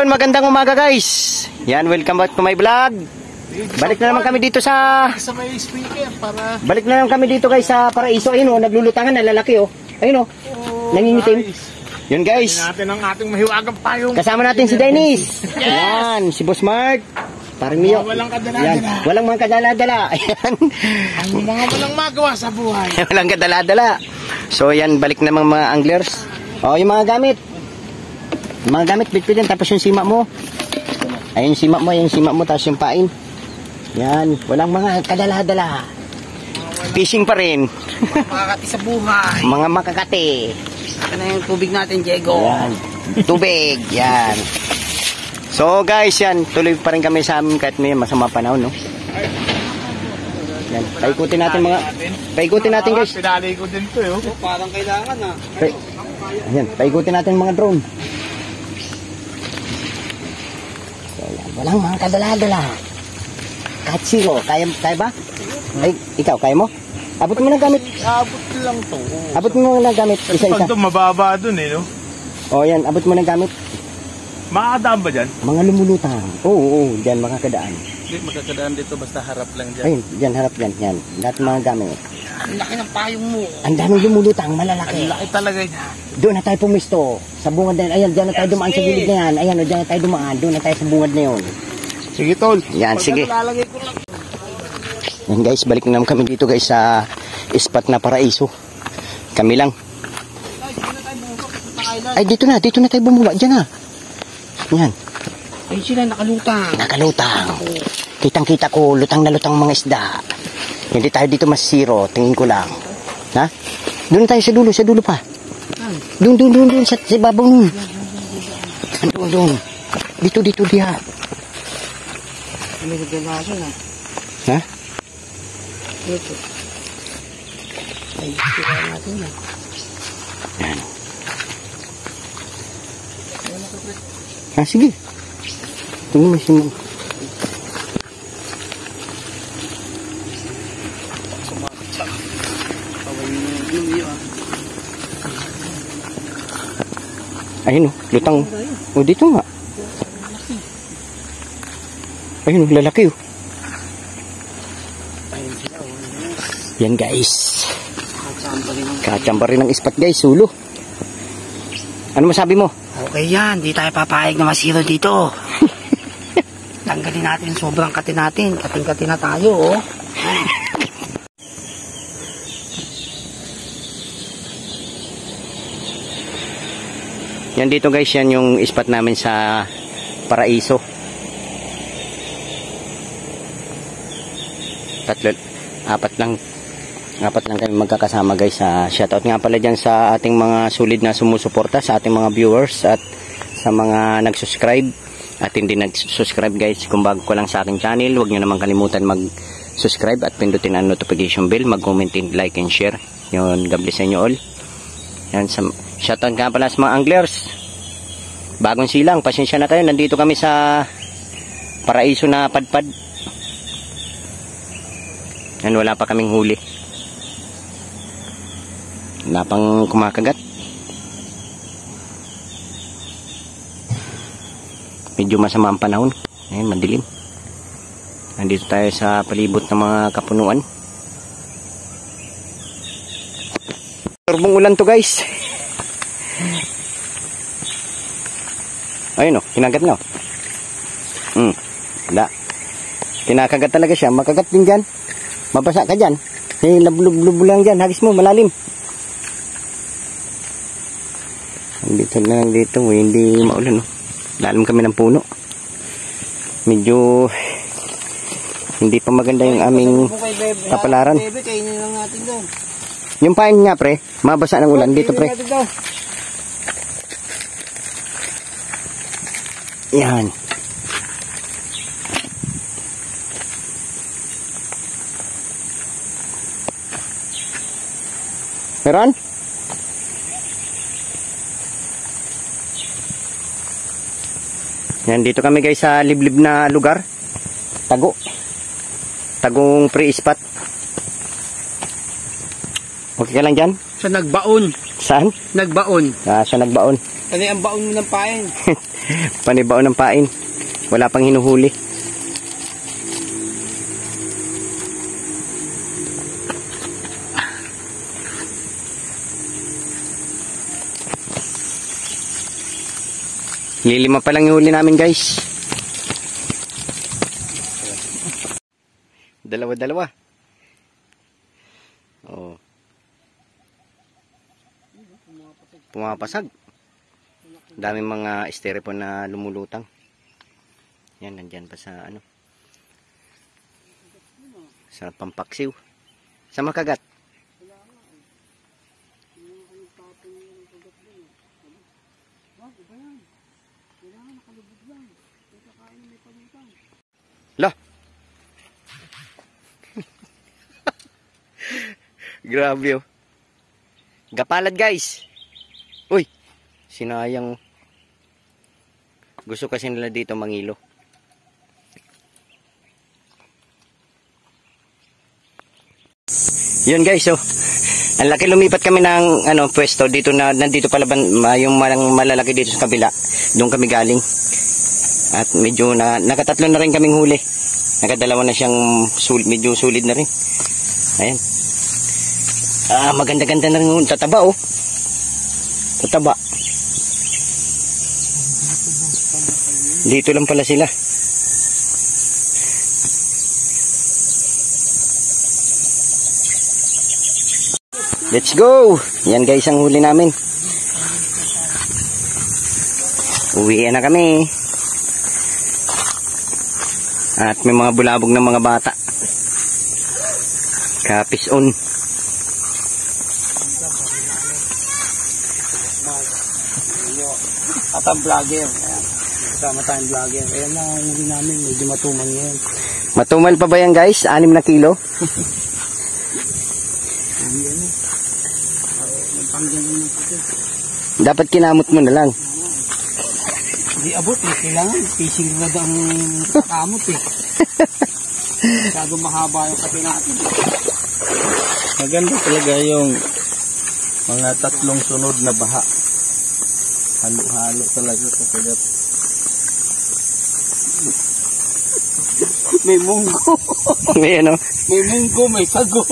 Ayun, magandang umaga guys. Yan, welcome back to my vlog. Balik na naman kami dito sa may speaker para Balik na naman kami dito guys sa Paraiso. Ayun oh, naglulutangan na lalaki oh. Ayun oh. Nangingitim. Yun guys. natin ang ating mahiwagang payong. Kasama natin si Dennis. Yan, si Boss Mark. Parang Mio. Walang kadala-dala. Yan, walang mga kadala-dala. Ayan. Ang mga walang magawa sa buhay. Walang kadala-dala. So yan, balik na mga anglers. Oh, yung mga gamit. Mga gamit, bitbitin, tapos yung sima mo. Ayun yung sima mo, tapos yung pain. Yan, walang mga kadala-dala. Fishing pa rin. Makakati sa buhay. Mga makakati. Ito na yung tubig natin, Diego. Yan, tubig, yan. So guys, yan, tuloy pa rin kami sa amin kahit may masama panahon, no? Yan, paikutin natin guys. Pinali ko din to, yun. Parang kailangan, ah. Yan, paikutin natin mga drone. Walang mga kadala-dala. Kahit zero. Kaya ba? Ay, ikaw, kaya mo? Abot mo na gamit. Abot lang to. Abot mo na gamit. Isa-isa. Pag ito, mababa dun eh, no? O yan, abot mo na gamit. Makakadaan ba dyan? Mga lumulutang. Oo, dyan makakadaan. Hindi, makakadaan dito, basta harap lang dyan. Ayun, dyan, harap dyan. Yan, lahat mga gamit. Ang laki ng payong mo. Ang daming lumulutang, malalaki. Ang laki talaga niya. Doon na tayo pumisto. Sa bungad na yan. Ayan, dyan na tayo dumaan sa gilid na yan. Ayan, dyan na tayo dumaan. Doon na tayo sa bungad na yun. Sige, tol. Yan, sige. Lalagay ko lang. Yan guys, balik na naman kami dito guys sa spot na Paraiso. Kami lang. Ay, dito na tayo bumaba. Diyan na. Yan. Ay, sila nakalutang. Nakalutang. Kitang-kita ko, lutang na lutang mga isda. Hindi tayo dito masiro, tingin ko lang. Ha? Doon tayo sa dulo pa. Doon, sa babaw nun. Doon. Dito, diha. Ano yung ganaso na? Ha? Dito. Ay, sila natin na. Yan. Ah, sige. Tingnan mo si Mom. Ayun oh, lutang. Oh, dito nga. Ayun oh, lalaki oh. Yan guys. Kachamba rin ang ispat guys, sulo. Ano masabi mo? Okay yan, di tayo papayag na masiro dito. Tanggalin natin sobrang kati natin. Kating-kati na tayo oh. Yan dito guys, yan yung spot namin sa Paraiso. Apat lang kami magkakasama guys. Shoutout nga pala dyan sa ating mga solid na sumusuporta, sa ating mga viewers at sa mga nag-subscribe at hindi nag-subscribe guys. Kung bago ko lang sa aking channel, huwag nyo naman kalimutan mag-subscribe at pindutin ang notification bell, mag-comment and like and share. Yun, God bless sa inyo all. Yan, shoutout nga pala sa mga anglers. Bagong silang, pasensya na kayo. Nandito kami sa Paraiso na padpad. Yan, wala pa kaming huli. Wala pang kumakagat. Medyo masama ang panahon. Ayan, madilim. Nandito tayo sa palibot ng mga kapunuan. Turbong ulan to guys. Ayun o, kinagat nga o. Wala. Kinakagat talaga siya. Makagat din dyan. Mabasa ka dyan. Lablub lang dyan. Hagis mo, malalim. Dito na lang dito. Hindi maulan o. Lalim kami ng puno. Medyo hindi pa maganda yung aming kapalaran. Kainin lang natin doon. Yung pain nga pre, mabasa ng ulan dito pre. Yan. Meron? Yan, dito kami guys sa liblib na lugar. Tagong pre-spot. Okay ka lang dyan? Sa nagbaon. Saan? Nagbaon. Sa nagbaon. Ano ang baon mo ng pain? Panibaon ng pain. Wala pang hinuhuli. Lilima pa lang yung huli namin, guys. Dalawa-dalawa. Oh. Pumapasag. Daming mga styrofoam na lumulutang. Yan, nandyan pa sa ano. Sa pampaksiw. Sa makagat. Lah. Grabe oh. Gapalad, guys. Uy, sinayang. Gusto kasi nila dito mangilo. Yun, guys, oh. Ang laki, lumipat kami ng ano pwesto dito na nandito pala yung malalaki dito sa kabila. Doon kami galing. At medyo nakatatlo na rin kaming huli. Nakadalawa na siyang medyo sulit na rin. Ayan. Maganda-ganda na rin. Tataba oh. Tataba. Dito lang pala sila. Let's go! Yan, guys, ang huli namin. Uwian na kami. At may mga bulabog ng mga bata. Kapis on. At ang vlogger. Kasama tayong vlogger. Ayan na ang huli namin. Medyo matumal ngayon. Matumal pa ba yan, guys? 6 na kilo. Dapat kinamot mo na lang. Hindi abot eh. Kailangan fishing rod ang kakamot eh. Masyado mahaba yung kape natin. Maganda talaga yung mga 3 sunod na baha. Halo-halo talaga kapagat. May munggo. May ano? May munggo, may sago.